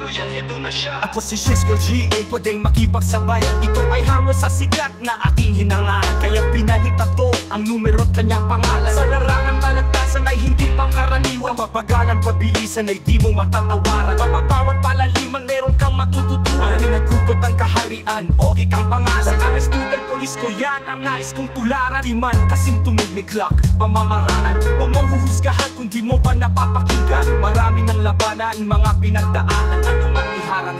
yan, ito na siya. Ako si Cisco G, pwedeng makipagsabay. Ito ay hamon sa sigat na aking hinangaan. Kaya pinahita to ang numero at kanyang pangalan. Sa larangan malagtasan ay hindi pangkaraniwan. Mapagalan, pabilisan ay di mo matatawaran. Mapapawat palaliman, meron kang matututunan. Nagkupot ang kaharian, o ikang pangalan. Ang student police ko yan, ang nais kong tularan. Di man kasing tumigmiklak, pamamaraan. O mahuhusgahan kung di mo pa napapakinggan. Marami ng labanan, mga pinagdaanan. At umatiharang,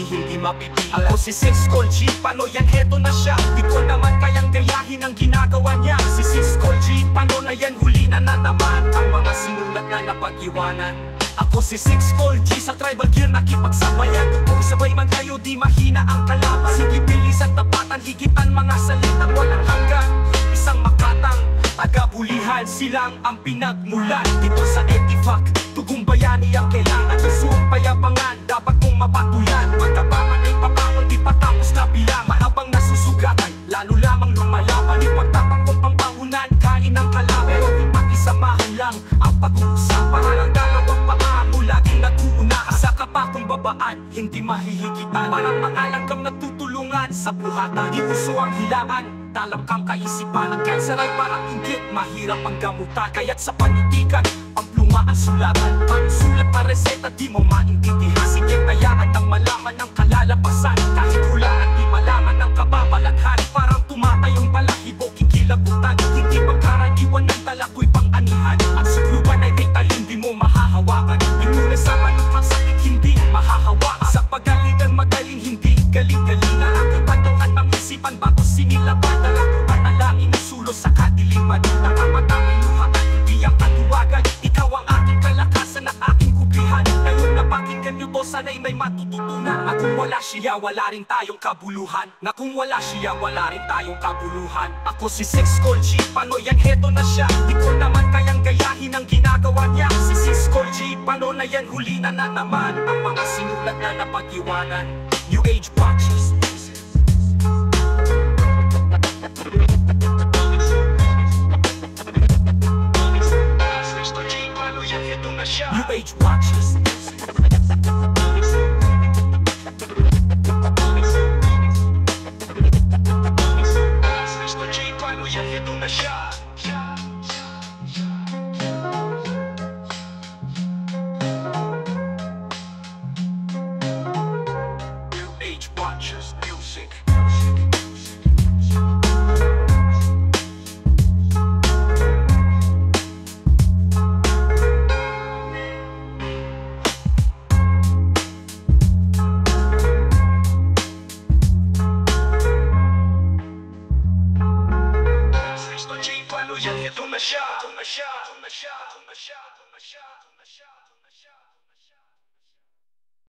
hindi mapipili. Ako si Cisco G, paano yan, heto na siya. Di ko naman kayang gayahin ang ginagawa niya. Si Cisco G, paano na yan, huli na naman ang mga sinulat na napag-iwanan. Ako si Cisco G, sa tribal gear nakipagsabayan. Kung sabay man kayo, di mahina ang kalaban. Sige, bilis at tapatan, higitan mga salitang walang hanggan. Isang makatang taga-bulihan, silang ang pinagmulan. Dito sa Etifac, tugong bayani ang kailangan. Suong payabangan, dapat mong mapatulan. Magtabangan ay pabangon, di patapos na bilang. Mahabang nasusugatan, lalo lamang lumalaban. Ipagtapang kong pambangunan, kain ang kalaban. Pero pakisamahan lang ang pag-uusapan. Parang dalawang paa mo laging nag-uuna. Sa kapakong babaan, hindi mahihigitan. Parang mga langgam nagtutulungan sa buhatan. Di puso ang hilangan, dalam kang kaisipan. Ang cancer ay parang inggit, mahirap ang gamutan. Kaya't sa panitikan, pagpluma ang sulatan. Pangsulat na reseta, di mo maintindihan. Sige, tayaan ang malaman ng kalalabasan. Kahit hulaan, di malaman ng kababalaghan. Parang tumatayong balahibo, kikilabutan. Hindi pagkaraniwan ng talako'y pang-anihan. Ang sukluban ay may talim, di mo mahahawakan. Inunan sa manok ang sakit, hindi mahahawakan. Sa pagalitan magaling, hindi galing-galingan. Ang katanungan ng isipan, bago sinilaban. Nalakutan na langin ng sulo sa kadiliman. Nakamatang inuha at hindi ang katuwagan. Ikaw ang aking kalakasan at aking kublihan. Ngayon napakinggan nyo to, sana'y may matututunan. At kung wala siya, wala rin tayong kabuluhan. Na kung wala siya, wala rin tayong kabuluhan. Ako si Cisco G, paano yan, heto na siya. Di ko naman kayang gayahin ang ginagawa niya. Si Cisco G, paano na yan, huli na naman ang mga sinulat na napag-iwanan. New Age Watchers. New Age Watchers. Mr. G, paano yan, ito na siya. New Age Watchers Music. Yan, ito na siya, ito na siya, ito na siya, ito na siya, ito na siya, ito na siya.